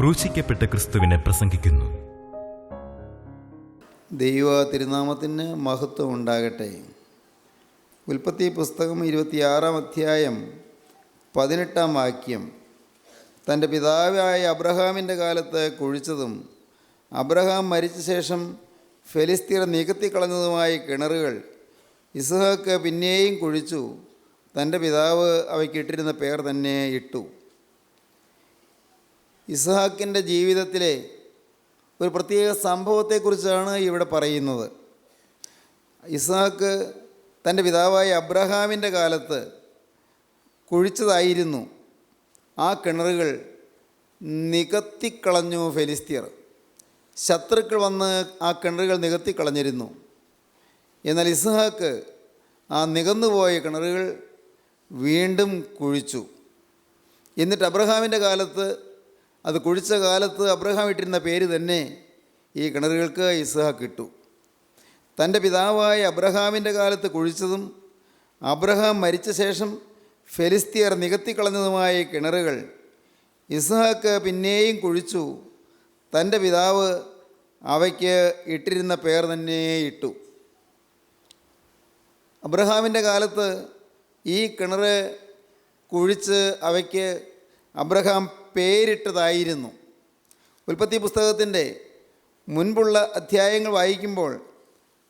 ക്രൂശിക്കപ്പെട്ട ക്രിസ്തുവിനെ പ്രസംഗിക്കുന്നു. ദൈവ തിരുനാമത്തിന് മഹത്വം ഉണ്ടാകട്ടെ. ഉൽപ്പത്തി പുസ്തകം 26-ാം അധ്യായം 18-ാം വാക്യം. തൻ്റെ പിതാവായ അബ്രഹാമിൻ്റെ കാലത്ത് കുഴിച്ചതും അബ്രഹാം മരിച്ച ശേഷം ഫെലിസ്ത്യർ നികത്തിക്കളഞ്ഞതുമായ കിണറുകൾ ഇസ്ഹാക്ക് പിന്നെയും കുഴിച്ചു. തൻ്റെ പിതാവ് അവയ്ക്കിട്ടിരുന്ന പേർ തന്നെ ഇട്ടു. ഇസ്ഹാക്കിൻ്റെ ജീവിതത്തിലെ ഒരു പ്രത്യേക സംഭവത്തെക്കുറിച്ചാണ് ഇവിടെ പറയുന്നത്. ഇസ്ഹാക്ക് തൻ്റെ പിതാവായ അബ്രഹാമിൻ്റെ കാലത്ത് കുഴിച്ചതായിരുന്നു ആ കിണറുകൾ നികത്തിക്കളഞ്ഞു ഫെലിസ്ത്യർ. ശത്രുക്കൾ വന്ന് ആ കിണറുകൾ നികത്തിക്കളഞ്ഞിരുന്നു. എന്നാൽ ഇസ്ഹാക്ക് ആ നികന്നുപോയ കിണറുകൾ വീണ്ടും കുഴിച്ചു. എന്നിട്ട് അബ്രഹാമിൻ്റെ കാലത്ത്, അത് കുഴിച്ച കാലത്ത് അബ്രഹാം ഇട്ടിരുന്ന പേര് തന്നെ ഈ കിണറുകൾക്ക് ഇസ്ഹാക്ക് ഇട്ടു. തൻ്റെ പിതാവായ അബ്രഹാമിൻ്റെ കാലത്ത് കുഴിച്ചതും അബ്രഹാം മരിച്ച ശേഷം ഫെലിസ്ത്യർ നികത്തിക്കളഞ്ഞതുമായ കിണറുകൾ ഇസ്ഹാക്ക് പിന്നെയും കുഴിച്ചു. തൻ്റെ പിതാവ് അവയ്ക്ക് ഇട്ടിരുന്ന പേർ തന്നെ ഇട്ടു. അബ്രഹാമിൻ്റെ കാലത്ത് ഈ കിണർ കുഴിച്ച് അവയ്ക്ക് അബ്രഹാം പേരിട്ടതായിരുന്നു. ഉൽപ്പത്തി പുസ്തകത്തിൻ്റെ മുൻപുള്ള അധ്യായങ്ങൾ വായിക്കുമ്പോൾ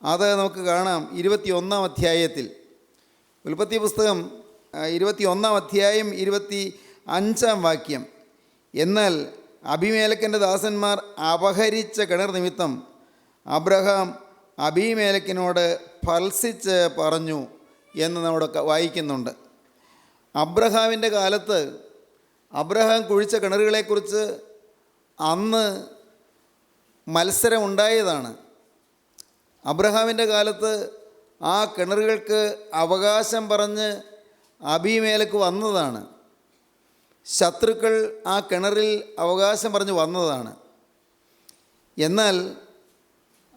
അത് നമുക്ക് കാണാം. 21-ാം അധ്യായത്തിൽ, ഉൽപ്പത്തി പുസ്തകം 21-ാം അധ്യായം 25-ാം വാക്യം. എന്നാൽ അബീമേലെക്കിൻ്റെ ദാസന്മാർ അപഹരിച്ച കിണർ നിമിത്തം അബ്രഹാം അബീമേലെക്കിനോട് ഭത്സിച്ച് പറഞ്ഞു എന്ന് നമ്മുടെ വായിക്കുന്നുണ്ട്. അബ്രഹാമിൻ്റെ കാലത്ത് അബ്രഹാം കുഴിച്ച കിണറുകളെക്കുറിച്ച് അന്ന് മത്സരം ഉണ്ടായതാണ്. അബ്രഹാമിൻ്റെ കാലത്ത് ആ കിണറുകൾക്ക് അവകാശം പറഞ്ഞ് അബീമേലെക്ക് വന്നതാണ്. ശത്രുക്കൾ ആ കിണറിൽ അവകാശം പറഞ്ഞ് വന്നതാണ്. എന്നാൽ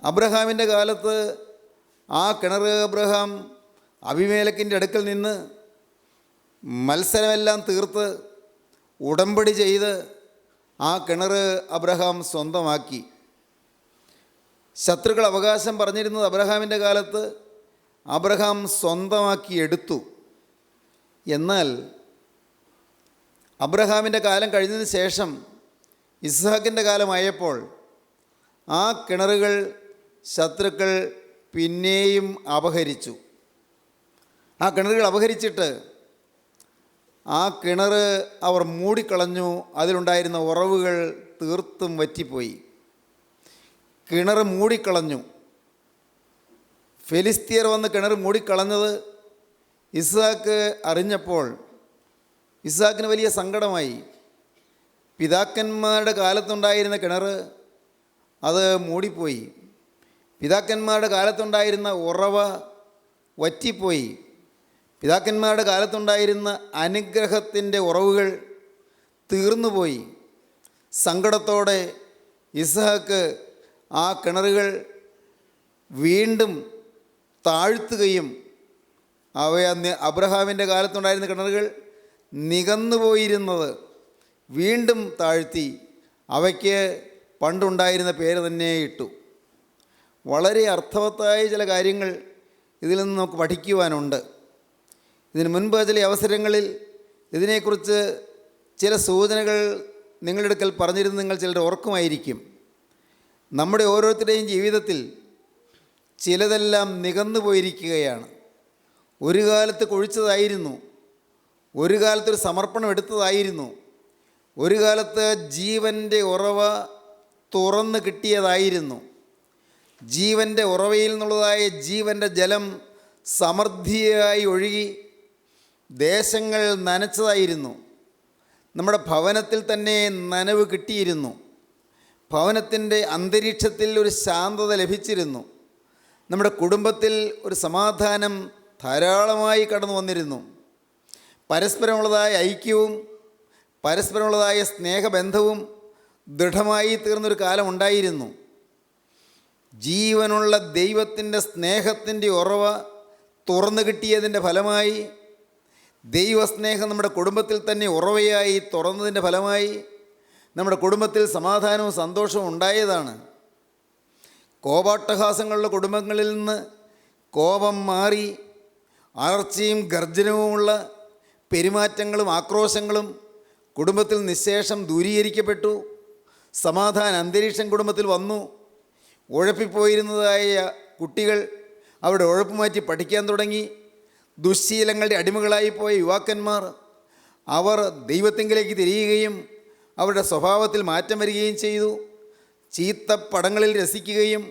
അബ്രഹാമിൻ്റെ കാലത്ത് ആ കിണർ അബ്രഹാം അബീമേലെക്കിൻ്റെ അടുക്കൽ നിന്ന് മത്സരമെല്ലാം തീർത്ത് ഉടമ്പടി ചെയ്ത് ആ കിണർ അബ്രഹാം സ്വന്തമാക്കി. ശത്രുക്കൾ അവകാശം പറഞ്ഞിരുന്നത് അബ്രഹാമിൻ്റെ കാലത്ത് അബ്രഹാം സ്വന്തമാക്കി എടുത്തു. എന്നാൽ അബ്രഹാമിൻ്റെ കാലം കഴിഞ്ഞതിന് ശേഷം ഇസ്ഹാക്കിൻ്റെ കാലമായപ്പോൾ ആ കിണറുകൾ ശത്രുക്കൾ പിന്നെയും അപഹരിച്ചു. ആ കിണറുകൾ അപഹരിച്ചിട്ട് ആ കിണർ അവർ മൂടിക്കളഞ്ഞു. അതിലുണ്ടായിരുന്ന ഉറവുകൾ തീർത്തും വറ്റിപ്പോയി. കിണർ മൂടിക്കളഞ്ഞു. ഫെലിസ്ത്യർ വന്ന് കിണർ മൂടിക്കളഞ്ഞത് ഇസ്ഹാക്ക് അറിഞ്ഞപ്പോൾ ഇസ്ഹാക്കിന് വലിയ സങ്കടമായി. പിതാക്കന്മാരുടെ കാലത്തുണ്ടായിരുന്ന കിണർ അത് മൂടിപ്പോയി. പിതാക്കന്മാരുടെ കാലത്തുണ്ടായിരുന്ന ഉറവ വറ്റിപ്പോയി. പിതാക്കന്മാരുടെ കാലത്തുണ്ടായിരുന്ന അനുഗ്രഹത്തിൻ്റെ ഉറവുകൾ തീർന്നുപോയി. സങ്കടത്തോടെ ഇസ്ഹാക്ക് ആ കിണറുകൾ വീണ്ടും താഴ്ത്തുകയും അബ്രഹാമിൻ്റെ കാലത്തുണ്ടായിരുന്ന കിണറുകൾ നികന്നുപോയിരുന്നത് വീണ്ടും താഴ്ത്തി അവയ്ക്ക് പണ്ടുണ്ടായിരുന്ന പേര് തന്നെ ഇട്ടു. വളരെ അർത്ഥവത്തായ ചില കാര്യങ്ങൾ ഇതിൽ നിന്ന് നമുക്ക് പഠിക്കുവാനുണ്ട്. ഇതിനു മുൻപ് ചില അവസരങ്ങളിൽ ഇതിനെക്കുറിച്ച് ചില സൂചനകൾ നിങ്ങളുടെ അടുക്കൽ പറഞ്ഞിരുന്ന് നിങ്ങൾ ചിലർ ഓർക്കുമായിരിക്കും. നമ്മുടെ ഓരോരുത്തരുടെയും ജീവിതത്തിൽ ചിലതെല്ലാം നികന്നു പോയിരിക്കുകയാണ്. ഒരു കാലത്ത് കുഴിച്ചതായിരുന്നു, ഒരു കാലത്തൊരു സമർപ്പണം എടുത്തതായിരുന്നു, ഒരു കാലത്ത് ജീവൻ്റെ ഉറവ തുറന്ന് കിട്ടിയതായിരുന്നു. ജീവൻ്റെ ഉറവയിൽ നിന്നുള്ളതായ ജീവൻ്റെ ജലം സമൃദ്ധിയായി ഒഴുകി ദേശങ്ങൾ നനച്ചതായിരുന്നു. നമ്മുടെ ഭവനത്തിൽ തന്നെ നനവ് കിട്ടിയിരുന്നു. ഭവനത്തിൻ്റെ അന്തരീക്ഷത്തിൽ ഒരു ശാന്തത ലഭിച്ചിരുന്നു. നമ്മുടെ കുടുംബത്തിൽ ഒരു സമാധാനം ധാരാളമായി കടന്നു വന്നിരുന്നു. പരസ്പരമുള്ളതായ ഐക്യവും പരസ്പരമുള്ളതായ സ്നേഹബന്ധവും ദൃഢമായി തീർന്നൊരു കാലം ഉണ്ടായിരുന്നു. ജീവനുള്ള ദൈവത്തിൻ്റെ സ്നേഹത്തിൻ്റെ ഉറവ തുറന്നു കിട്ടിയതിൻ്റെ ഫലമായി, ദൈവസ്നേഹം നമ്മുടെ കുടുംബത്തിൽ തന്നെ ഉറവയായി തുറന്നതിൻ്റെ ഫലമായി നമ്മുടെ കുടുംബത്തിൽ സമാധാനവും സന്തോഷവും ഉണ്ടായതാണ്. കോപാട്ടഹാസങ്ങളുള്ള കുടുംബങ്ങളിൽ നിന്ന് കോപം മാറി അലർച്ചയും ഗർജനവുമുള്ള പെരുമാറ്റങ്ങളും ആക്രോശങ്ങളും കുടുംബത്തിൽ നിശേഷം ദൂരീകരിക്കപ്പെട്ടു. സമാധാന അന്തരീക്ഷം കുടുംബത്തിൽ വന്നു. ഉഴപ്പിപ്പോയിരുന്നതായ കുട്ടികൾ അവിടെ ഉഴപ്പ് മാറ്റി പഠിക്കാൻ തുടങ്ങി. ദുശ്ശീലങ്ങളുടെ അടിമകളായിപ്പോയ യുവാക്കന്മാർ അവർ ദൈവത്തെങ്കിലേക്ക് തിരിയുകയും അവരുടെ സ്വഭാവത്തിൽ മാറ്റം വരികയും ചെയ്തു. ചീത്ത പടങ്ങളിൽ രസിക്കുകയും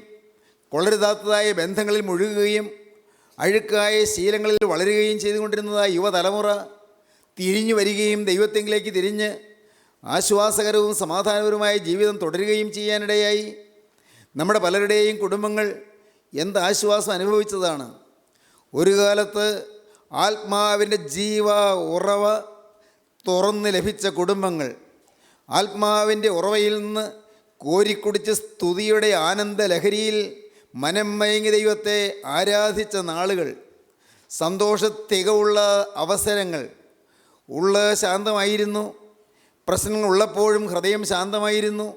കൊള്ളരുതാത്തതായ ബന്ധങ്ങളിൽ മുഴുകുകയും അഴുക്കായ ശീലങ്ങളിൽ വളരുകയും ചെയ്തുകൊണ്ടിരുന്നതായ യുവതലമുറ തിരിഞ്ഞു വരികയും ദൈവത്തെങ്കിലേക്ക് തിരിഞ്ഞ് ആശ്വാസകരവും സമാധാനപരവുമായ ജീവിതം തുടരുകയും ചെയ്യാനിടയായി. നമ്മുടെ പലരുടെയും കുടുംബങ്ങൾ എന്ത് ആശ്വാസം അനുഭവിച്ചതാണ്. ഒരു കാലത്ത് ആത്മാവിൻ്റെ ജീവ ഉറവ തുറന്ന് ലഭിച്ച കുടുംബങ്ങൾ, ആത്മാവിൻ്റെ ഉറവയിൽ നിന്ന് കോരിക്കുടിച്ച് സ്തുതിയുടെ ആനന്ദ ലഹരിയിൽ മനം മയങ്ങി ദൈവത്തെ ആരാധിച്ച നാളുകൾ, സന്തോഷത്തികവുള്ള അവസരങ്ങൾ. ഉള്ളത് ശാന്തമായിരുന്നു. പ്രശ്നങ്ങളുള്ളപ്പോഴും ഹൃദയം ശാന്തമായിരുന്നു.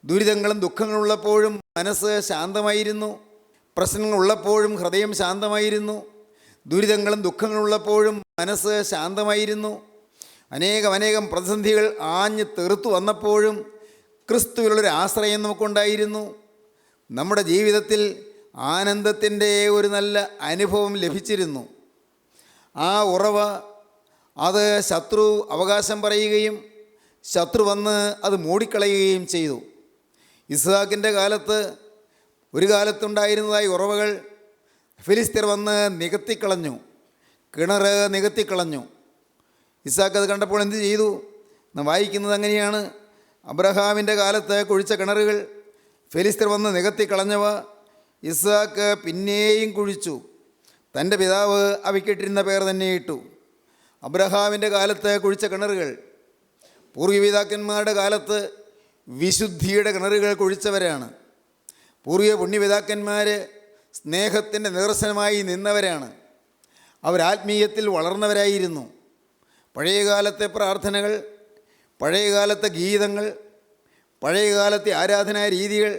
ദുരിതങ്ങളും ദുഃഖങ്ങളുള്ളപ്പോഴും മനസ്സ് ശാന്തമായിരുന്നു. പ്രശ്നങ്ങളുള്ളപ്പോഴും ഹൃദയം ശാന്തമായിരുന്നു. ദുരിതങ്ങളും ദുഃഖങ്ങളുള്ളപ്പോഴും മനസ്സ് ശാന്തമായിരുന്നു. അനേകം പ്രതിസന്ധികൾ ആഞ്ഞ് തെറുത്തു വന്നപ്പോഴും ക്രിസ്തുവിലുള്ളൊരു ആശ്രയം നമുക്കുണ്ടായിരുന്നു. നമ്മുടെ ജീവിതത്തിൽ ആനന്ദത്തിൻ്റെ ഒരു നല്ല അനുഭവം ലഭിച്ചിരുന്നു. ആ ഉറവ അത് ശത്രു അവകാശം പറയുകയും ശത്രു വന്ന് അത് മൂടിക്കളയുകയും ചെയ്തു. ഇസ്ഹാക്കിൻ്റെ കാലത്ത് ഒരു കാലത്തുണ്ടായിരുന്നതായ ഉറവകൾ ഫിലിസ്തീർ വന്ന് നികത്തിക്കളഞ്ഞു, കിണർ നികത്തിക്കളഞ്ഞു. ഇസ്ഹാക്ക് അത് കണ്ടപ്പോൾ എന്ത് ചെയ്തു? നാം വായിക്കുന്നത് അങ്ങനെയാണ്. അബ്രഹാമിൻ്റെ കാലത്ത് കുഴിച്ച കിണറുകൾ ഫിലിസ്തീർ വന്ന് നികത്തിക്കളഞ്ഞവ ഇസ്ഹാക്ക് പിന്നെയും കുഴിച്ചു. തൻ്റെ പിതാവ് അവയ്ക്കിട്ടിരുന്ന പേർ തന്നെ ഇട്ടു. അബ്രഹാമിൻ്റെ കാലത്ത് കുഴിച്ച കിണറുകൾ പൂർവ്വപിതാക്കന്മാരുടെ കാലത്ത് വിശുദ്ധിയുടെ കിണറുകൾ കുഴിച്ചവരാണ്. പൂർവ്വ പുണ്യപിതാക്കന്മാർ സ്നേഹത്തിൻ്റെ നിദർശനമായി നിന്നവരാണ്. അവരാത്മീയത്തിൽ വളർന്നവരായിരുന്നു. പഴയകാലത്തെ പ്രാർത്ഥനകൾ, പഴയകാലത്തെ ഗീതങ്ങൾ, പഴയകാലത്തെ ആരാധനാ രീതികൾ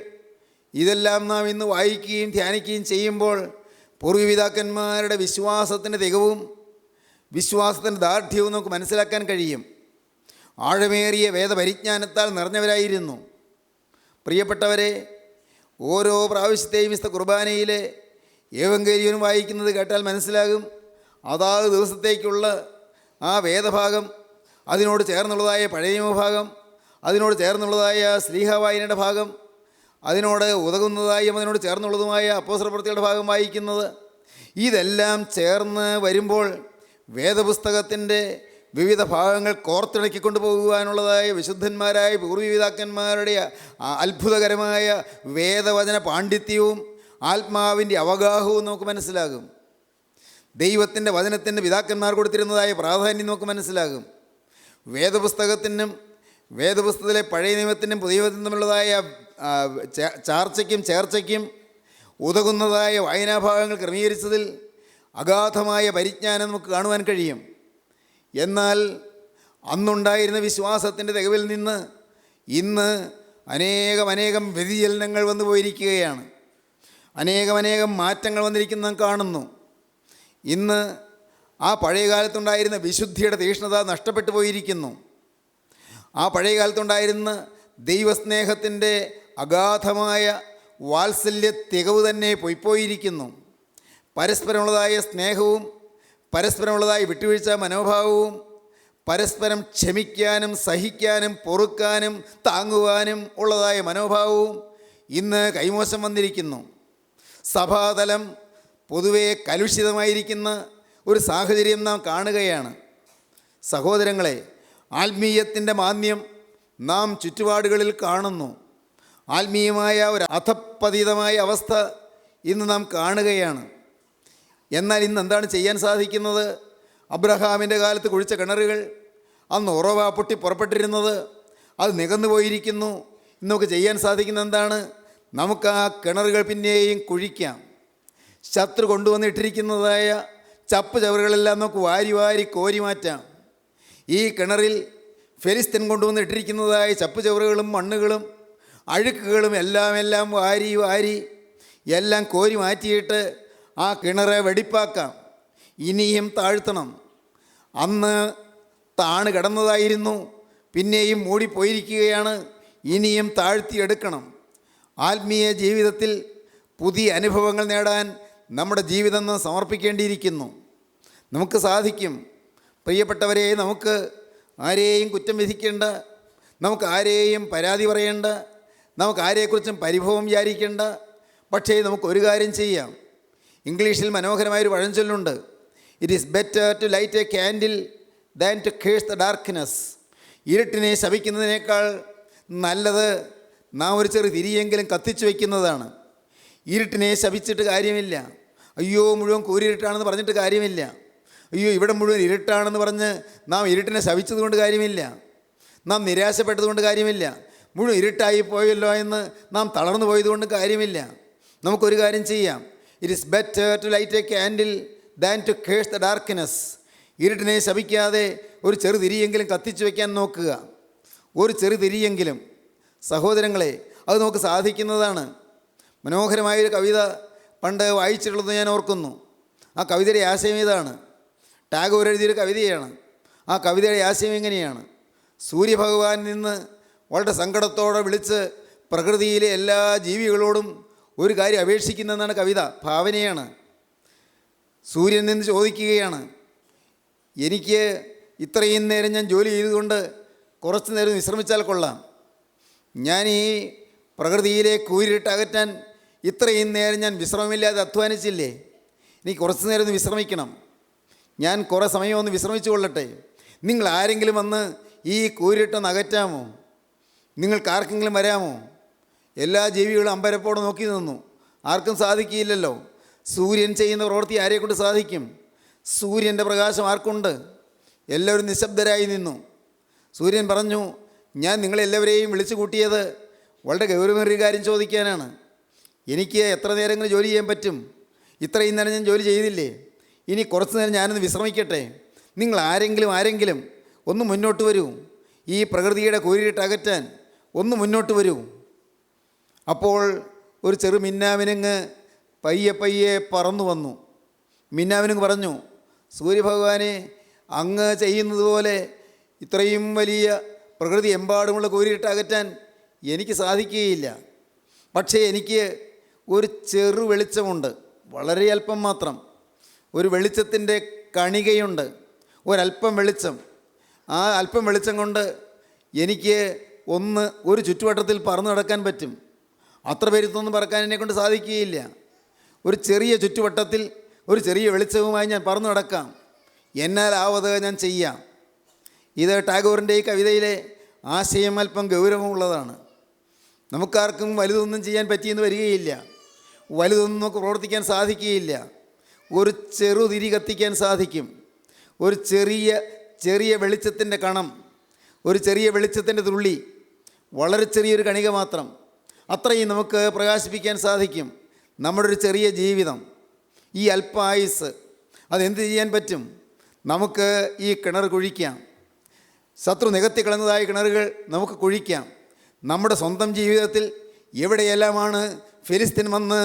ഇതെല്ലാം നാം ഇന്ന് വായിക്കുകയും ധ്യാനിക്കുകയും ചെയ്യുമ്പോൾ പൂർവ്വപിതാക്കന്മാരുടെ വിശ്വാസത്തിൻ്റെ തികവും വിശ്വാസത്തിൻ്റെ ദാർഢ്യവും നമുക്ക് മനസ്സിലാക്കാൻ കഴിയും. ആഴമേറിയ വേദപരിജ്ഞാനത്താൽ നിറഞ്ഞവരായിരുന്നു. പ്രിയപ്പെട്ടവരെ, ഓരോ പ്രാവശ്യത്തെയും വിശുദ്ധ കുർബാനയിലെ ഏവങ്കേരിയനും വായിക്കുന്നത് കേട്ടാൽ മനസ്സിലാകും. അതാത് ദിവസത്തേക്കുള്ള ആ വേദഭാഗം, അതിനോട് ചേർന്നുള്ളതായ പഴയ നിയമഭാഗം, അതിനോട് ചേർന്നുള്ളതായ ശ്ലീഹവായനയുടെ ഭാഗം, അതിനോട് ഉതകുന്നതായും അതിനോട് ചേർന്നുള്ളതുമായ അപ്പോസ്തലപ്രവൃത്തികളുടെ ഭാഗം വായിക്കുന്നത്, ഇതെല്ലാം ചേർന്ന് വരുമ്പോൾ വേദപുസ്തകത്തിൻ്റെ വിവിധ ഭാഗങ്ങൾ കോർത്തിണക്കിക്കൊണ്ടു പോകുവാനുള്ളതായ വിശുദ്ധന്മാരായ പൂർവ്വപിതാക്കന്മാരുടെ അത്ഭുതകരമായ വേദവചന പാണ്ഡിത്യവും ആത്മാവിൻ്റെ അവഗാഹവും നമുക്ക് മനസ്സിലാകും. ദൈവത്തിൻ്റെ വചനത്തിന് പിതാക്കന്മാർ കൊടുത്തിരുന്നതായ പ്രാധാന്യം നമുക്ക് മനസ്സിലാകും. വേദപുസ്തകത്തിനും വേദപുസ്തകത്തിലെ പഴയ നിയമത്തിനും പുതിയ നിയമത്തിനും തമ്മിലുള്ളതായ ചാർച്ചയ്ക്കും ചേർച്ചയ്ക്കും ഉതകുന്നതായ വായനാഭാഗങ്ങൾ ക്രമീകരിച്ചതിൽ അഗാധമായ പരിജ്ഞാനം നമുക്ക് കാണുവാൻ കഴിയും. എന്നാൽ അന്നുണ്ടായിരുന്ന വിശ്വാസത്തിൻ്റെ തികവിൽ നിന്ന് ഇന്ന് അനേകം വ്യതിചലനങ്ങൾ വന്നു പോയിരിക്കുകയാണ്. അനേകം മാറ്റങ്ങൾ വന്നിരിക്കുന്ന നാം കാണുന്നു. ഇന്ന് ആ പഴയ കാലത്തുണ്ടായിരുന്ന വിശുദ്ധിയുടെ തീക്ഷ്ണത നഷ്ടപ്പെട്ടു പോയിരിക്കുന്നു. ആ പഴയ കാലത്തുണ്ടായിരുന്ന ദൈവസ്നേഹത്തിൻ്റെ അഗാധമായ വാത്സല്യ തികവ് തന്നെ പോയിപ്പോയിരിക്കുന്നു. പരസ്പരമുള്ളതായ സ്നേഹവും പരസ്പരമുള്ളതായ വിട്ടുവീഴ്ച മനോഭാവവും പരസ്പരം ക്ഷമിക്കാനും സഹിക്കാനും പൊറുക്കാനും താങ്ങുവാനും ഉള്ളതായ മനോഭാവവും ഇന്ന് കൈമോശം വന്നിരിക്കുന്നു. സഭാതലം പൊതുവെ കലുഷിതമായിരിക്കുന്ന ഒരു സാഹചര്യം നാം കാണുകയാണ്. സഹോദരങ്ങളെ, ആത്മീയത്തിൻ്റെ മാന്യം നാം ചുറ്റുപാടുകളിൽ കാണുന്നു. ആത്മീയമായ ഒരു അധപ്പതിതമായ അവസ്ഥ ഇന്ന് നാം കാണുകയാണ്. എന്നാൽ ഇന്ന് എന്താണ് ചെയ്യാൻ സാധിക്കുന്നത്? അബ്രഹാമിൻ്റെ കാലത്ത് കുഴിച്ച കിണറുകൾ അന്ന് ഉറവ പൊട്ടി പുറപ്പെട്ടിരുന്നത് അത് നികന്നു പോയിരിക്കുന്നു. ഇന്ന് നമുക്ക് ചെയ്യാൻ സാധിക്കുന്ന എന്താണ്? നമുക്ക് ആ കിണറുകൾ പിന്നെയും കുഴിക്കാം. ശത്രു കൊണ്ടുവന്നിട്ടിരിക്കുന്നതായ ചപ്പ് ചവറുകളെല്ലാം നമുക്ക് വാരി കോരി മാറ്റാം. ഈ കിണറിൽ ഫെലിസ്തീൻ കൊണ്ടുവന്ന് ഇട്ടിരിക്കുന്നതായ ചപ്പുചവറുകളും മണ്ണുകളും അഴുക്കുകളും എല്ലാം വാരി എല്ലാം കോരി മാറ്റിയിട്ട് ആ കിണറെ വെടിപ്പാക്കാം. ഇനിയും താഴ്ത്തണം. അന്ന് താണ് കിടന്നതായിരുന്നു, പിന്നെയും മൂടിപ്പോയിരിക്കുകയാണ്. ഇനിയും താഴ്ത്തിയെടുക്കണം. ആത്മീയ ജീവിതത്തിൽ പുതിയ അനുഭവങ്ങൾ നേടാൻ നമ്മുടെ ജീവിതം സമർപ്പിക്കേണ്ടിയിരിക്കുന്നു. നമുക്ക് സാധിക്കും. പ്രിയപ്പെട്ടവരെ, നമുക്ക് ആരെയും കുറ്റം വിധിക്കേണ്ട, നമുക്ക് ആരെയും പരാതി പറയേണ്ട, നമുക്ക് ആരെക്കുറിച്ചും പരിഭവം വിചാരിക്കേണ്ട. പക്ഷേ നമുക്കൊരു കാര്യം ചെയ്യാം. ഇംഗ്ലീഷിൽ മനോഹരമായൊരു പഴഞ്ചൊല്ലുണ്ട്, it is better to light a candle than to curse the darkness. ഇരുട്ടിനെ ശപിക്കുന്നതിനേക്കാൾ നല്ലത് നാം ഒരു ചെറു തിരിയെങ്കിലും കത്തിച്ചു വയ്ക്കുന്നതാണ്. ഇരുട്ടിനെ ശപിച്ചിട്ട് കാര്യമില്ല. അയ്യോ മുഴുവൻ കൂരിരുട്ടാണെന്ന് പറഞ്ഞിട്ട് കാര്യമില്ല. അയ്യോ ഇവിടെ മുഴുവൻ ഇരുട്ടാണെന്ന് പറഞ്ഞ് നാം ഇരുട്ടിനെ ശപിച്ചതുകൊണ്ട് കാര്യമില്ല. നാം നിരാശപ്പെട്ടതുകൊണ്ട് കാര്യമില്ല. മുഴുവൻ ഇരുട്ടായി പോയല്ലോ എന്ന് നാം തളർന്നു പോയതുകൊണ്ട് കാര്യമില്ല. നമുക്കൊരു കാര്യം ചെയ്യാം. It is better to light a candle than to curse the darkness. ഇരുട്ടിനെ ശപിക്കാതെ ഒരു ചെറു തിരിയെങ്കിലും കത്തിച്ചു വയ്ക്കാൻ നോക്കുക. ഒരു ചെറു തിരിയെങ്കിലും. സഹോദരങ്ങളെ, അത് നമുക്ക് സാധിക്കുന്നതാണ്. മനോഹരമായൊരു കവിത പണ്ട് വായിച്ചിട്ടുള്ളത് ഞാൻ ഓർക്കുന്നു. ആ കവിതയുടെ ആശയം ഇതാണ്. ടാഗോർ എഴുതിയൊരു കവിതയാണ്. ആ കവിതയുടെ ആശയം എങ്ങനെയാണ്? സൂര്യഭഗവാൻ നിന്ന് വളരെ സങ്കടത്തോടെ വിളിച്ച് പ്രകൃതിയിലെ എല്ലാ ജീവികളോടും ഒരു കാര്യം അപേക്ഷിക്കുന്നതെന്നാണ് കവിത. ഭാവനയാണ്. സൂര്യൻ നിന്ന് ചോദിക്കുകയാണ്, എനിക്ക് ഇത്രയും നേരം ഞാൻ ജോലി ചെയ്തുകൊണ്ട് കുറച്ച് നേരം വിശ്രമിച്ചാൽ കൊള്ളാം. ഞാൻ ഈ പ്രകൃതിയിലെ കൂരിട്ട് അകറ്റാൻ ഇത്രയും നേരം ഞാൻ വിശ്രമമില്ലാതെ അധ്വാനിച്ചില്ലേ? എനിക്ക് കുറച്ച് നേരം ഒന്ന് വിശ്രമിക്കണം. ഞാൻ കുറേ സമയം ഒന്ന് വിശ്രമിച്ചു കൊള്ളട്ടെ. നിങ്ങൾ ആരെങ്കിലും വന്ന് ഈ കൂരിട്ടൊന്ന് അകറ്റാമോ? നിങ്ങൾക്കാർക്കെങ്കിലും വരാമോ? എല്ലാ ജീവികളും അമ്പരപ്പോടെ നോക്കി നിന്നു. ആർക്കും സാധിക്കില്ലല്ലോ. സൂര്യൻ ചെയ്യുന്ന പ്രവൃത്തി ആരെക്കൊണ്ട് സാധിക്കും? സൂര്യൻ്റെ പ്രകാശം ആർക്കുണ്ട്? എല്ലാവരും നിശബ്ദരായി നിന്നു. സൂര്യൻ പറഞ്ഞു, ഞാൻ നിങ്ങളെല്ലാവരെയും വിളിച്ചു കൂട്ടിയത് വളരെ ഗൗരവമേറിയ കാര്യം ചോദിക്കാനാണ്. എനിക്ക് എത്ര നേരങ്ങൾ ജോലി ചെയ്യാൻ പറ്റും? ഇത്രയും നേരം ഞാൻ ജോലി ചെയ്തില്ലേ? ഇനി കുറച്ച് നേരം ഞാനൊന്ന് വിശ്രമിക്കട്ടെ. നിങ്ങൾ ആരെങ്കിലും ഒന്ന് മുന്നോട്ട് വരൂ. ഈ പ്രകൃതിയുടെ കൂരിട്ട് അകറ്റാൻ ഒന്ന് മുന്നോട്ട് വരൂ. അപ്പോൾ ഒരു ചെറു മിന്നാമിനുങ്ങ് പയ്യെ പറന്നു വന്നു. മിന്നാമിനുങ്ങ് പറഞ്ഞു, സൂര്യഭഗവാനെ, അങ്ങ് ചെയ്യുന്നത് പോലെ ഇത്രയും വലിയ പ്രകൃതി എമ്പാടുമുള്ള കൂരിട്ട് അകറ്റാൻ എനിക്ക് സാധിക്കുകയില്ല. പക്ഷേ എനിക്ക് ഒരു ചെറു വെളിച്ചമുണ്ട്, വളരെ അല്പം മാത്രം. ഒരു വെളിച്ചത്തിൻ്റെ കണികയുണ്ട്, ഒരല്പം വെളിച്ചം. ആ അല്പം വെളിച്ചം കൊണ്ട് എനിക്ക് ഒരു ചുറ്റുവട്ടത്തിൽ പറന്നു നടക്കാൻ പറ്റും. അത്ര പേരുത്തൊന്നും പറക്കാൻ എന്നെക്കൊണ്ട് സാധിക്കുകയില്ല. ഒരു ചെറിയ ചുറ്റുവട്ടത്തിൽ ഒരു ചെറിയ വെളിച്ചവുമായി ഞാൻ പറന്നു നടക്കാം. എന്നാലാവത് ഞാൻ ചെയ്യാം. ഇത് ടാഗോറിൻ്റെ ഈ കവിതയിലെ ആശയം അല്പം ഗൗരവമുള്ളതാണ്. നമുക്കാർക്കും വലുതൊന്നും ചെയ്യാൻ പറ്റിയെന്ന് വരികയില്ല. വലുതൊന്നും നമുക്ക് പ്രവർത്തിക്കാൻ സാധിക്കുകയില്ല. ഒരു ചെറുതിരി കത്തിക്കാൻ സാധിക്കും. ഒരു ചെറിയ വെളിച്ചത്തിൻ്റെ കണം, ഒരു ചെറിയ വെളിച്ചത്തിൻ്റെ തുള്ളി, വളരെ ചെറിയൊരു കണിക മാത്രം. അത്രയും നമുക്ക് പ്രകാശിപ്പിക്കാൻ സാധിക്കും നമ്മുടെ ഒരു ചെറിയ ജീവിതം, ഈ അല്പ ആയുസ്. അതെന്ത് ചെയ്യാൻ പറ്റും? നമുക്ക് ഈ കിണർ കുഴിക്കാം. ശത്രു നികത്തിക്കളഞ്ഞതായ കിണറുകൾ നമുക്ക് കുഴിക്കാം. നമ്മുടെ സ്വന്തം ജീവിതത്തിൽ എവിടെയെല്ലാമാണ് ഫെലിസ്തീൻ വന്ന്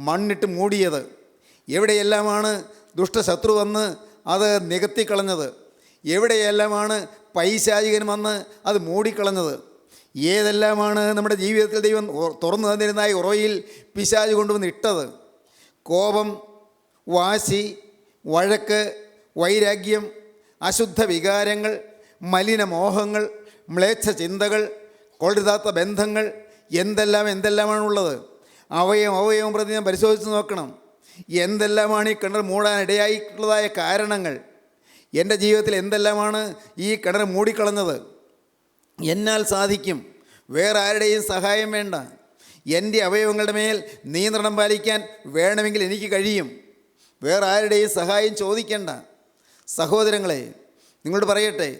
മണ്ണിട്ട് മൂടിയത്, എവിടെയെല്ലാമാണ് ദുഷ്ടശത്രു വന്ന് അത് നികത്തിക്കളഞ്ഞത്, എവിടെയെല്ലാമാണ് പൈശാചികൻ വന്ന് അത് മൂടിക്കളഞ്ഞത്, ഏതെല്ലാമാണ് നമ്മുടെ ജീവിതത്തിൽ ദൈവം തുറന്നു തന്നിരുന്നായി ഉറയിൽ പിശാച് കൊണ്ടുവന്ന് ഇട്ടത്. കോപം, വാശി, വഴക്ക്, വൈരാഗ്യം, അശുദ്ധ വികാരങ്ങൾ, മലിനമോഹങ്ങൾ, മ്ലേച്ഛ ചിന്തകൾ, കൊള്ളരുതാത്ത ബന്ധങ്ങൾ, എന്തെല്ലാമാണുള്ളത്. അവയവം പ്രതി ഞാൻ പരിശോധിച്ച് നോക്കണം. എന്തെല്ലാമാണ് ഈ കിണർ മൂടാനിടയായിട്ടുള്ളതായ കാരണങ്ങൾ? എൻ്റെ ജീവിതത്തിൽ എന്തെല്ലാമാണ് ഈ കിണർ മൂടിക്കളഞ്ഞത്? എന്നാൽ സാധിക്കും. വേറെ ആരുടെയും സഹായം വേണ്ട. എൻ്റെ അവയവങ്ങളുടെ മേൽ നിയന്ത്രണം പാലിക്കാൻ വേണമെങ്കിൽ എനിക്ക് കഴിയും. വേറെ ആരുടെയും സഹായം ചോദിക്കേണ്ട. സഹോദരങ്ങളെ, നിങ്ങളോട് പറയട്ടെ,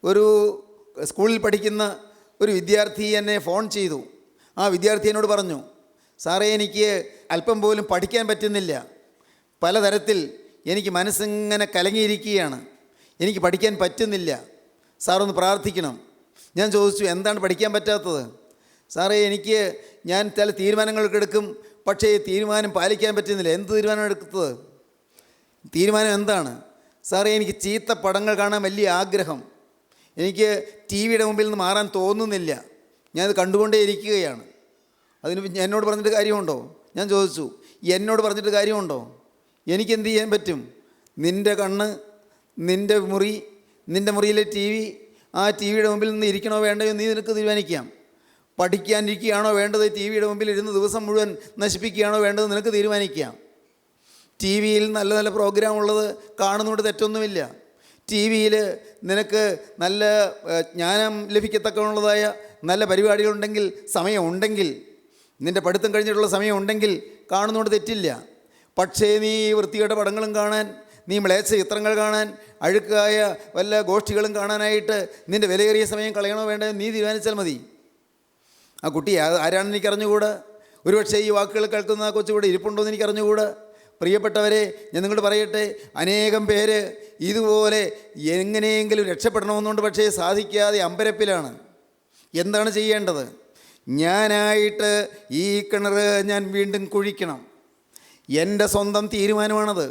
ഒരു സ്കൂളിൽ പഠിക്കുന്ന ഒരു വിദ്യാർത്ഥി എന്നെ ഫോൺ ചെയ്തു. ആ വിദ്യാർത്ഥി എന്നോട് പറഞ്ഞു, സാറേ, എനിക്ക് അല്പം പോലും പഠിക്കാൻ പറ്റുന്നില്ല. പലതരത്തിൽ എനിക്ക് മനസ്സിങ്ങനെ കലങ്ങിയിരിക്കുകയാണ്. എനിക്ക് പഠിക്കാൻ പറ്റുന്നില്ല. സാറൊന്ന് പ്രാർത്ഥിക്കണം. ഞാൻ ചോദിച്ചു, എന്താണ് പഠിക്കാൻ പറ്റാത്തത്? സാറേ, ഞാൻ ചില തീരുമാനങ്ങളൊക്കെ എടുക്കും, പക്ഷേ ഈ തീരുമാനം പാലിക്കാൻ പറ്റുന്നില്ല. എന്ത് തീരുമാനം എടുത്തത്? തീരുമാനം എന്താണ്? സാറേ, എനിക്ക് ചീത്ത പടങ്ങൾ കാണാൻ വലിയ ആഗ്രഹം. എനിക്ക് ടി വിയുടെ മുമ്പിൽ നിന്ന് മാറാൻ തോന്നുന്നില്ല. ഞാനത് കണ്ടുകൊണ്ടേ ഇരിക്കുകയാണ്. അതിന് എന്നോട് പറഞ്ഞിട്ട് കാര്യമുണ്ടോ? ഞാൻ ചോദിച്ചു, എന്നോട് പറഞ്ഞിട്ട് കാര്യമുണ്ടോ? എനിക്കെന്ത് ചെയ്യാൻ പറ്റും? നിൻ്റെ കണ്ണ്, നിൻ്റെ മുറിയിലെ ടി വി, ആ ടി വിയുടെ മുമ്പിൽ നിന്ന് ഇരിക്കണോ വേണ്ടയോ നീ നിനക്ക് തീരുമാനിക്കാം. പഠിക്കാനിരിക്കുകയാണോ വേണ്ടത്, ടി വിയുടെ മുമ്പിൽ ഇരുന്ന് ദിവസം മുഴുവൻ നശിപ്പിക്കുകയാണോ വേണ്ടത് നിനക്ക് തീരുമാനിക്കാം. ടി വിയിൽ നല്ല നല്ല പ്രോഗ്രാം ഉള്ളത് കാണുന്നതുകൊണ്ട് തെറ്റൊന്നുമില്ല. ടി വിയിൽ നിനക്ക് നല്ല ജ്ഞാനം ലഭിക്കത്തക്കുള്ളതായ നല്ല പരിപാടികളുണ്ടെങ്കിൽ, സമയമുണ്ടെങ്കിൽ, നിൻ്റെ പഠിത്തം കഴിഞ്ഞിട്ടുള്ള സമയമുണ്ടെങ്കിൽ കാണുന്നതുകൊണ്ട് തെറ്റില്ല. പക്ഷേ നീ വൃത്തികെട്ട പടങ്ങളും കാണാൻ, നീ മ്ലേച്ഛ ചിത്രങ്ങൾ കാണാൻ, അഴുക്കായ വല്ല ഗോഷ്ഠികളും കാണാനായിട്ട് നിൻ്റെ വിലയേറിയ സമയം കളയണോ വേണ്ടത് നീ തീരുമാനിച്ചാൽ മതി. ആ കുട്ടി ആരാണെന്ന് എനിക്കറിഞ്ഞുകൂടാ. ഒരുപക്ഷെ ഈ വാക്കുകൾ കേൾക്കുന്ന ആ കൊച്ചുകൂടെ ഇരിപ്പുണ്ടോ എന്ന് എനിക്കറിഞ്ഞുകൂടാ. പ്രിയപ്പെട്ടവരെ, ഞാൻ നിങ്ങളോട് പറയട്ടെ, അനേകം പേര് ഇതുപോലെ എങ്ങനെയെങ്കിലും രക്ഷപ്പെടണമെന്നുണ്ട്, പക്ഷേ സാധിക്കാതെ അമ്പരപ്പിലാണ്. എന്താണ് ചെയ്യേണ്ടത്? ഞാനായിട്ട് ഈ കിണർ ഞാൻ വീണ്ടും കുഴിക്കണം. എൻ്റെ സ്വന്തം തീരുമാനമാണത്.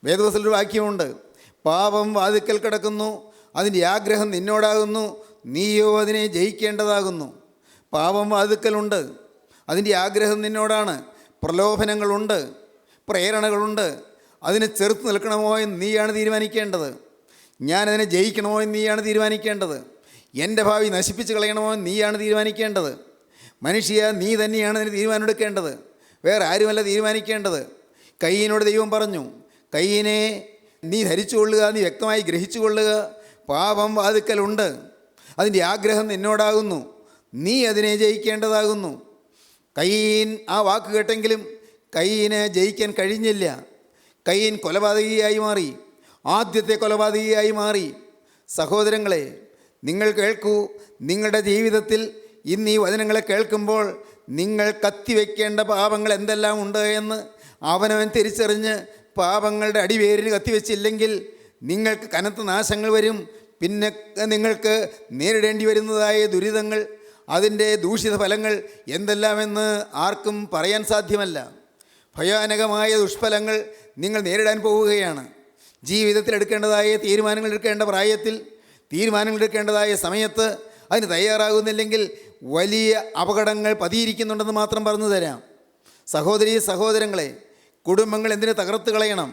വേദപുസ്തകത്തിൽ ഒരു വാക്യമുണ്ട്, പാപം വാതിക്കൽ കിടക്കുന്നു, അതിൻ്റെ ആഗ്രഹം നിന്നോടാകുന്നു, നീയോ അതിനെ ജയിക്കേണ്ടതാകുന്നു. പാപം വാതിക്കലുണ്ട്, അതിൻ്റെ ആഗ്രഹം നിന്നോടാണ്. പ്രലോഭനങ്ങളുണ്ട്, പ്രേരണകളുണ്ട്. അതിനെ ചെറുത്ത് നിൽക്കണമോ എന്ന് നീയാണ് തീരുമാനിക്കേണ്ടത്. ഞാനതിനെ ജയിക്കണമോ എന്ന് നീയാണ് തീരുമാനിക്കേണ്ടത്. എൻ്റെ ഭാവി നശിപ്പിച്ച് കളയണമോ എന്ന് നീയാണ് തീരുമാനിക്കേണ്ടത്. മനുഷ്യ, നീ തന്നെയാണ് അതിന് തീരുമാനമെടുക്കേണ്ടത്, വേറെ ആരുമല്ല തീരുമാനിക്കേണ്ടത്. കയ്യനോട് ദൈവം പറഞ്ഞു, കയ്യനെ നീ ധരിച്ചു കൊള്ളുക, നീ വ്യക്തമായി ഗ്രഹിച്ചു കൊള്ളുക, പാപം വാതിക്കലുണ്ട്, അതിൻ്റെ ആഗ്രഹം നിന്നോടാകുന്നു, നീ അതിനെ ജയിക്കേണ്ടതാകുന്നു. കയ്യൻ ആ വാക്ക് കേട്ടെങ്കിലും കയ്യന് ജയിക്കാൻ കഴിഞ്ഞില്ല. കയ്യൻ കൊലപാതകിയായി മാറി, ആദ്യത്തെ കൊലപാതകിയായി മാറി. സഹോദരങ്ങളെ, നിങ്ങൾ കേൾക്കൂ. നിങ്ങളുടെ ജീവിതത്തിൽ ഇന്ന് ഈ വചനങ്ങളെ കേൾക്കുമ്പോൾ നിങ്ങൾ കത്തിവെക്കേണ്ട പാപങ്ങൾ എന്തെല്ലാം ഉണ്ട് എന്ന് അവനവൻ തിരിച്ചറിഞ്ഞ് പാപങ്ങളുടെ അടിവേരിന് കത്തിവെച്ചില്ലെങ്കിൽ നിങ്ങൾക്ക് കനത്ത നാശങ്ങൾ വരും. പിന്നെ നിങ്ങൾക്ക് നേരിടേണ്ടി വരുന്നതായ ദുരിതങ്ങൾ, അതിൻ്റെ ദൂഷിത ഫലങ്ങൾ എന്തെല്ലാമെന്ന് ആർക്കും പറയാൻ സാധ്യമല്ല. ഭയാനകമായ ദുഷ്ഫലങ്ങൾ നിങ്ങൾ നേരിടാൻ പോവുകയാണ്. ജീവിതത്തിൽ എടുക്കേണ്ടതായ തീരുമാനങ്ങൾ എടുക്കേണ്ട പ്രായത്തിൽ, തീരുമാനങ്ങൾ എടുക്കേണ്ടതായ സമയത്ത് അതിന് തയ്യാറാകുന്നില്ലെങ്കിൽ വലിയ അപകടങ്ങൾ പതിയിരിക്കുന്നുണ്ടെന്ന് മാത്രം പറഞ്ഞു തരാം. സഹോദരീ സഹോദരങ്ങളെ, കുടുംബങ്ങൾ എന്തിനു തകർത്ത് കളയണം?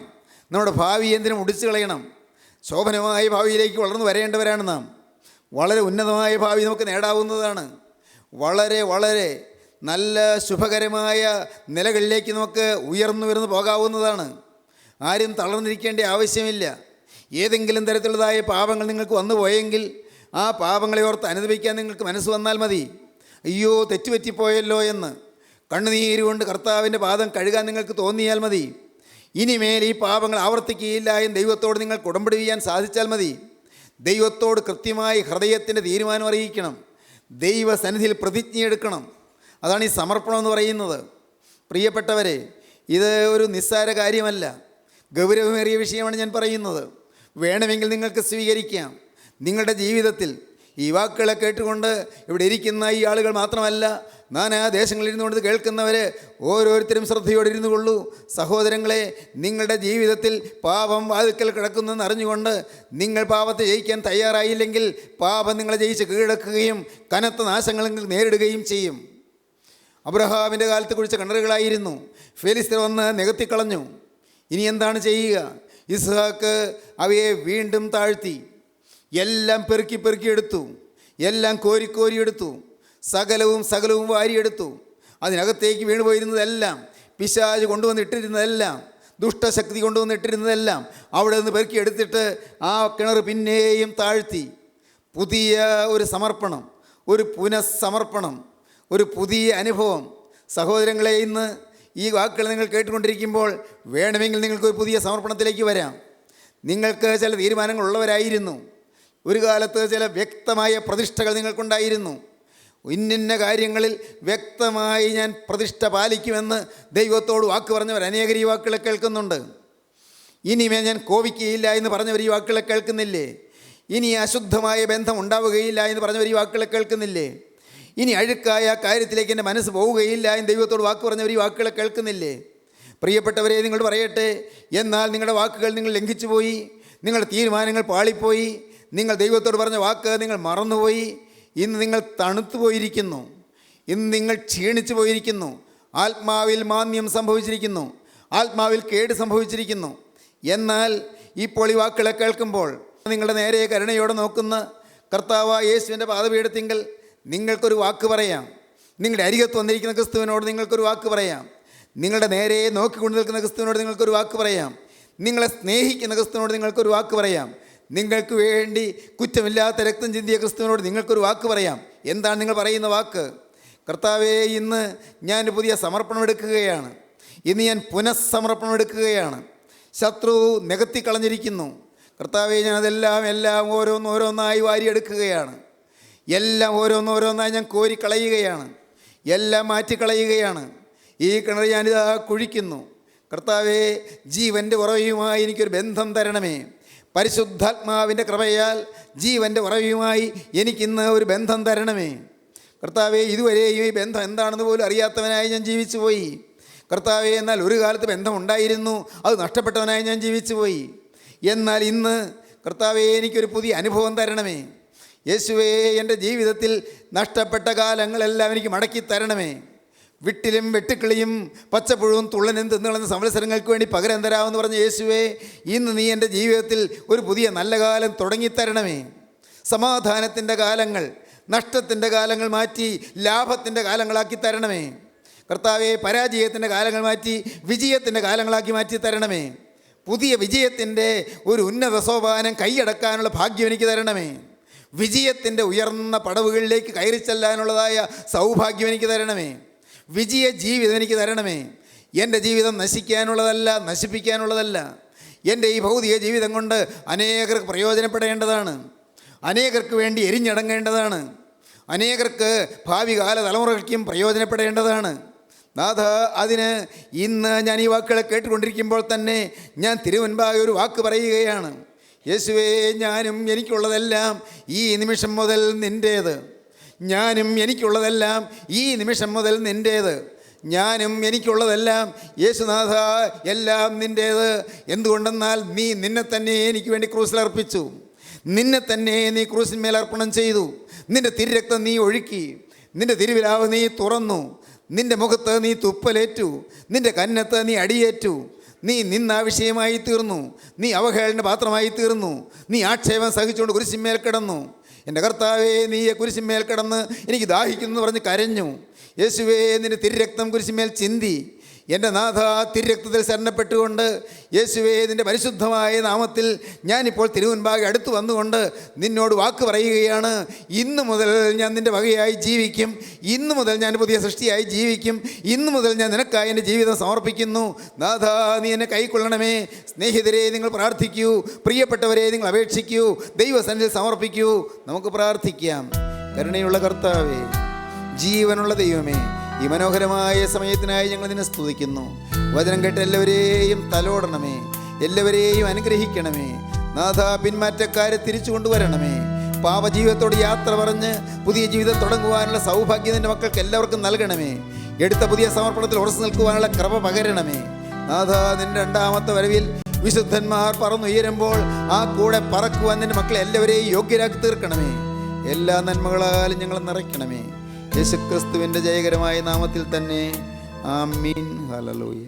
നമ്മുടെ ഭാവി എന്തിനു മുടിച്ചു കളയണം? ശോഭനമായ ഭാവിയിലേക്ക് വളർന്നു വരേണ്ടവരാണ് നാം. വളരെ ഉന്നതമായ ഭാവി നമുക്ക് നേടാവുന്നതാണ്. വളരെ വളരെ നല്ല ശുഭകരമായ നിലകളിലേക്ക് നമുക്ക് ഉയർന്നു പോകാവുന്നതാണ്. ആരും തളർന്നിരിക്കേണ്ട ആവശ്യമില്ല. ഏതെങ്കിലും തരത്തിലുള്ളതായ പാപങ്ങൾ നിങ്ങൾക്ക് വന്നു പോയെങ്കിൽ ആ പാപങ്ങളെ ഓർത്ത് അനുദപിക്കാൻ നിങ്ങൾക്ക് മനസ്സ് വന്നാൽ മതി. അയ്യോ, തെറ്റുപറ്റിപ്പോയല്ലോ എന്ന് കണ്ണുനീരുകൊണ്ട് കർത്താവിൻ്റെ പാദം കഴുകാൻ നിങ്ങൾക്ക് തോന്നിയാൽ മതി. ഇനിമേൽ ഈ പാപങ്ങൾ ആവർത്തിക്കുകയില്ല എന്ന് ദൈവത്തോട് നിങ്ങൾക്ക് ഉടമ്പടി ചെയ്യാൻ സാധിച്ചാൽ മതി. ദൈവത്തോട് കൃത്യമായി ഹൃദയത്തിൻ്റെ തീരുമാനം അറിയിക്കണം. ദൈവസന്നിധിയിൽ പ്രതിജ്ഞയെടുക്കണം. അതാണ് ഈ സമർപ്പണം എന്ന് പറയുന്നത്. പ്രിയപ്പെട്ടവരെ, ഇത് ഒരു നിസ്സാര കാര്യമല്ല, ഗൗരവമേറിയ വിഷയമാണ് ഞാൻ പറയുന്നത്. വേണമെങ്കിൽ നിങ്ങൾക്ക് സ്വീകരിക്കാം. നിങ്ങളുടെ ജീവിതത്തിൽ ഈ വാക്കുകളെ കേട്ടുകൊണ്ട് ഇവിടെ ഇരിക്കുന്ന ഈ ആളുകൾ മാത്രമല്ല, നാനാ ദേശങ്ങളിൽ ഇരുന്നുകൊണ്ട് കേൾക്കുന്നവർ ഓരോരുത്തരും ശ്രദ്ധയോടെ ഇരുന്നു കൊള്ളൂ. സഹോദരങ്ങളെ, നിങ്ങളുടെ ജീവിതത്തിൽ പാപം വാതിക്കൽ കിടക്കുന്നെന്ന് അറിഞ്ഞുകൊണ്ട് നിങ്ങൾ പാപത്തെ ജയിക്കാൻ തയ്യാറായില്ലെങ്കിൽ പാപം നിങ്ങളെ ജയിച്ച് കീഴടക്കുകയും കനത്ത നാശങ്ങൾ നിങ്ങൾ നേരിടുകയും ചെയ്യും. അബ്രഹാമിൻ്റെ കാലത്ത് കുഴിച്ച കിണറുകളായിരുന്നു, ഫെലിസ്തർ വന്ന് നികത്തിക്കളഞ്ഞു. ഇനി എന്താണ് ചെയ്യുക? ഇസ്ഹാക്ക് അവയെ വീണ്ടും താഴ്ത്തി, എല്ലാം പെറുക്കിയെടുത്തു, എല്ലാം കോരിയെടുത്തു, സകലവും വാരിയെടുത്തു. അതിനകത്തേക്ക് വീണുപോയിരുന്നതെല്ലാം, പിശാച് കൊണ്ടുവന്നിട്ടിരുന്നതെല്ലാം, ദുഷ്ടശക്തി കൊണ്ടുവന്നിട്ടിരുന്നതെല്ലാം അവിടെ നിന്ന് പെറുക്കിയെടുത്തിട്ട് ആ കിണർ പിന്നെയും താഴ്ത്തി. പുതിയ ഒരു സമർപ്പണം, ഒരു പുനഃസമർപ്പണം, ഒരു പുതിയ അനുഭവം. സഹോദരങ്ങളെ, ഇന്ന് ഈ വാക്കുകൾ നിങ്ങൾ കേട്ടുകൊണ്ടിരിക്കുമ്പോൾ വേണമെങ്കിൽ നിങ്ങൾക്കൊരു പുതിയ സമർപ്പണത്തിലേക്ക് വരാം. നിങ്ങൾക്ക് ചില തീരുമാനങ്ങളുള്ളവരായിരുന്നു. ഒരു കാലത്ത് ചില വ്യക്തമായ പ്രതിഷ്ഠകൾ നിങ്ങൾക്കുണ്ടായിരുന്നു. ഇന്നിന്ന കാര്യങ്ങളിൽ വ്യക്തമായി ഞാൻ പ്രതിഷ്ഠ പാലിക്കുമെന്ന് ദൈവത്തോട് വാക്ക് പറഞ്ഞവർ അനേകർ ഈ വാക്കുകളെ കേൾക്കുന്നുണ്ട്. ഇനിമേ ഞാൻ കോപിക്കുകയില്ല എന്ന് പറഞ്ഞവർ ഈ വാക്കുകളെ കേൾക്കുന്നില്ലേ? ഇനി അശുദ്ധമായ ബന്ധം ഉണ്ടാവുകയില്ല എന്ന് പറഞ്ഞവർ ഈ വാക്കുകളെ കേൾക്കുന്നില്ലേ? ഇനി അഴുക്കായ കാര്യത്തിലേക്ക് എൻ്റെ മനസ്സ് പോവുകയില്ല എന്ന് ദൈവത്തോട് വാക്ക് പറഞ്ഞവർ ഈ വാക്കുകളെ കേൾക്കുന്നില്ലേ? പ്രിയപ്പെട്ടവരെ, നിങ്ങൾ പറയട്ടെ, എന്നാൽ നിങ്ങളുടെ വാക്കുകൾ നിങ്ങൾ ലംഘിച്ചു പോയി, നിങ്ങളുടെ തീരുമാനങ്ങൾ പാളിപ്പോയി, നിങ്ങൾ ദൈവത്തോട് പറഞ്ഞ വാക്ക് നിങ്ങൾ മറന്നുപോയി. ഇന്ന് നിങ്ങൾ തണുത്തു പോയിരിക്കുന്നു, ഇന്ന് നിങ്ങൾ ക്ഷീണിച്ചു പോയിരിക്കുന്നു, ആത്മാവിൽ മാന്ദ്യം സംഭവിച്ചിരിക്കുന്നു, ആത്മാവിൽ കേട് സംഭവിച്ചിരിക്കുന്നു. എന്നാൽ ഇപ്പോൾ ഈ വാക്കുകളെ കേൾക്കുമ്പോൾ നിങ്ങളുടെ നേരെ കരുണയോടെ നോക്കുന്ന കർത്താവായ യേശുവിൻ്റെ പാദപീഠത്തിങ്കൽ നിങ്ങൾക്കൊരു വാക്ക് പറയാം. നിങ്ങളുടെ അരികത്ത് വന്നിരിക്കുന്ന ക്രിസ്തുവിനോട് നിങ്ങൾക്കൊരു വാക്ക് പറയാം. നിങ്ങളുടെ നേരെ നോക്കിക്കൊണ്ട് നിൽക്കുന്ന ക്രിസ്തുവിനോട് നിങ്ങൾക്കൊരു വാക്ക് പറയാം. നിങ്ങളെ സ്നേഹിക്കുന്ന ക്രിസ്തുവിനോട് നിങ്ങൾക്കൊരു വാക്ക് പറയാം. നിങ്ങൾക്ക് വേണ്ടി കുറ്റമില്ലാത്ത രക്തം ചിന്തിയ ക്രിസ്തുവിനോട് നിങ്ങൾക്കൊരു വാക്ക് പറയാം. എന്താണ് നിങ്ങൾ പറയുന്ന വാക്ക്? കർത്താവേ, ഇന്ന് ഞാൻ പുതിയ സമർപ്പണം എടുക്കുകയാണ്. ഇന്ന് ഞാൻ പുനഃസമർപ്പണം എടുക്കുകയാണ്. ശത്രു നികത്തിക്കളഞ്ഞിരിക്കുന്നു. കർത്താവേ, ഞാനതെല്ലാം ഓരോന്നോരോന്നായി വാരിയെടുക്കുകയാണ്. എല്ലാം ഓരോന്നോരോന്നായി ഞാൻ കോരിക്കളയുകയാണ്. എല്ലാം മാറ്റിക്കളയുകയാണ്. ഈ കിണർ ഞാനിതാ കുഴിക്കുന്നു. കർത്താവേ, ജീവൻ്റെ ഉറവയുമായി എനിക്കൊരു ബന്ധം തരണമേ. പരിശുദ്ധാത്മാവിൻ്റെ കൃപയാൽ ജീവൻ്റെ ഉറവയുമായി എനിക്കിന്ന് ഒരു ബന്ധം തരണമേ. കർത്താവേ, ഇതുവരെയും ഈ ബന്ധം എന്താണെന്ന് പോലും അറിയാത്തവനായി ഞാൻ ജീവിച്ചു പോയി. കർത്താവേ, എന്നാൽ ഒരു കാലത്ത് ബന്ധം ഉണ്ടായിരുന്നു, അത് നഷ്ടപ്പെട്ടവനായി ഞാൻ ജീവിച്ചു പോയി. എന്നാൽ ഇന്ന് കർത്താവേ, എനിക്കൊരു പുതിയ അനുഭവം തരണമേ. യേശുവേ, എൻ്റെ ജീവിതത്തിൽ നഷ്ടപ്പെട്ട കാലങ്ങളെല്ലാം എനിക്ക് മടക്കി തരണമേ. വിട്ടിലും വെട്ടുക്കിളിയും പച്ചപ്പുഴവും തുള്ളനും തിന്നുകളെന്ന സംവത്സരങ്ങൾക്ക് വേണ്ടി പകരം തരാമെന്ന് പറഞ്ഞ യേശുവേ, ഇന്ന് നീ എൻ്റെ ജീവിതത്തിൽ ഒരു പുതിയ നല്ല കാലം തുടങ്ങിത്തരണമേ. സമാധാനത്തിൻ്റെ കാലങ്ങൾ നഷ്ടത്തിൻ്റെ കാലങ്ങൾ മാറ്റി ലാഭത്തിൻ്റെ കാലങ്ങളാക്കി തരണമേ. കർത്താവെ, പരാജയത്തിൻ്റെ കാലങ്ങൾ മാറ്റി വിജയത്തിൻ്റെ കാലങ്ങളാക്കി മാറ്റി തരണമേ. പുതിയ വിജയത്തിൻ്റെ ഒരു ഉന്നത സോപാനം കൈയടക്കാനുള്ള ഭാഗ്യം എനിക്ക് തരണമേ. വിജയത്തിൻ്റെ ഉയർന്ന പടവുകളിലേക്ക് കയറി ചെല്ലാനുള്ളതായ സൗഭാഗ്യം എനിക്ക് തരണമേ. വിജയ ജീവിതം എനിക്ക് തരണമേ. എൻ്റെ ജീവിതം നശിക്കാനുള്ളതല്ല, നശിപ്പിക്കാനുള്ളതല്ല. എൻ്റെ ഈ ഭൗതിക ജീവിതം കൊണ്ട് അനേകർക്ക് പ്രയോജനപ്പെടേണ്ടതാണ്. അനേകർക്ക് വേണ്ടി എരിഞ്ഞടങ്ങേണ്ടതാണ്. അനേകർക്ക് ഭാവി കാല തലമുറയ്ക്കും പ്രയോജനപ്പെടേണ്ടതാണ്. നാഥ, അതിന് ഇന്ന് ഞാൻ ഈ വാക്കുകളെ കേട്ടുകൊണ്ടിരിക്കുമ്പോൾ തന്നെ ഞാൻ തിരുമുൻപാകെ ഒരു വാക്ക് പറയുകയാണ്. യേശുവേ, ഞാനും എനിക്കുള്ളതെല്ലാം ഈ നിമിഷം മുതൽ നിൻ്റേത്. ഞാനും എനിക്കുള്ളതെല്ലാം ഈ നിമിഷം മുതൽ നിൻ്റേത്. ഞാനും എനിക്കുള്ളതെല്ലാം യേശുനാഥ എല്ലാം നിൻ്റേത്. എന്തുകൊണ്ടെന്നാൽ നീ നിന്നെ തന്നെ എനിക്ക് വേണ്ടി ക്രൂസിലർപ്പിച്ചു. നിന്നെ തന്നെ നീ ക്രൂസിന്മേൽ അർപ്പണം ചെയ്തു. നിൻ്റെ തിരുരക്തം നീ ഒഴുക്കി. നിൻ്റെ തിരുവിലാവ് നീ തുറന്നു. നിൻ്റെ മുഖത്ത് നീ തുപ്പലേറ്റു. നിൻ്റെ കന്നത്ത് നീ അടിയേറ്റു. നീ നിന്നാവിഷയമായി തീർന്നു. നീ അവഹേളന പാത്രമായി തീർന്നു. നീ ആക്ഷേപം സഹിച്ചുകൊണ്ട് കുരിശിന്മേൽ കിടന്നു. എൻ്റെ കർത്താവേ, നീ കുരിശിന്മേൽ കിടന്ന് എനിക്ക് ദാഹിക്കുന്നു എന്ന് പറഞ്ഞ് കരഞ്ഞു. യേശുവേ, നിൻ്റെ തിരുരക്തം കുരിശിന്മേൽ ചിന്തി. എൻ്റെ നാഥ, തിരുരക്തത്തിൽ ശരണപ്പെട്ടുകൊണ്ട് യേശുവേ, നിൻ്റെ പരിശുദ്ധമായ നാമത്തിൽ ഞാനിപ്പോൾ തിരുമുൻപാകെ അടുത്ത് വന്നുകൊണ്ട് നിന്നോട് വാക്ക് പറയുകയാണ്. ഇന്നു മുതൽ ഞാൻ നിൻ്റെ വകയായി ജീവിക്കും. ഇന്നു മുതൽ ഞാൻ പുതിയ സൃഷ്ടിയായി ജീവിക്കും. ഇന്നു മുതൽ ഞാൻ നിനക്കായി എൻ്റെ ജീവിതം സമർപ്പിക്കുന്നു. നാഥ, നീ എന്നെ കൈക്കൊള്ളണമേ. സ്നേഹിതരെ, നിങ്ങൾ പ്രാർത്ഥിക്കൂ. പ്രിയപ്പെട്ടവരെ, നിങ്ങൾ അപേക്ഷിക്കൂ. ദൈവസന്നിധിയിൽ സമർപ്പിക്കൂ. നമുക്ക് പ്രാർത്ഥിക്കാം. കരുണയുള്ള കർത്താവേ, ജീവനുള്ള ദൈവമേ, ഈ മനോഹരമായ സമയത്തിനായി ഞങ്ങൾ നിന്നെ സ്തുതിക്കുന്നു. വചനം കേട്ട് എല്ലാവരെയും തലോടണമേ. എല്ലാവരെയും അനുഗ്രഹിക്കണമേ. നാഥ, പിന്മാറ്റക്കാരെ തിരിച്ചു കൊണ്ടുവരണമേ. പാപജീവിതത്തോട് യാത്ര പറഞ്ഞ് പുതിയ ജീവിതം തുടങ്ങുവാനുള്ള സൗഭാഗ്യം നിൻ്റെ മക്കൾക്ക് എല്ലാവർക്കും നൽകണമേ. എടുത്ത പുതിയ സമർപ്പണത്തിൽ ഉറച്ചു നിൽക്കുവാനുള്ള കൃപ പകരണമേ. നാഥ, നിൻ്റെ രണ്ടാമത്തെ വരവിൽ വിശുദ്ധന്മാർ പറന്നുയരുമ്പോൾ ആ കൂടെ പറക്കുവാൻ നിൻ്റെ മക്കളെ എല്ലാവരെയും യോഗ്യരാക്കി തീർക്കണമേ. എല്ലാ നന്മകളാലും ഞങ്ങൾ നിറയ്ക്കണമേ. യേശുക്രിസ്തുവിൻ്റെ ജയകരമായ നാമത്തിൽ തന്നെ. ആമീൻ. ഹല്ലേലൂയ.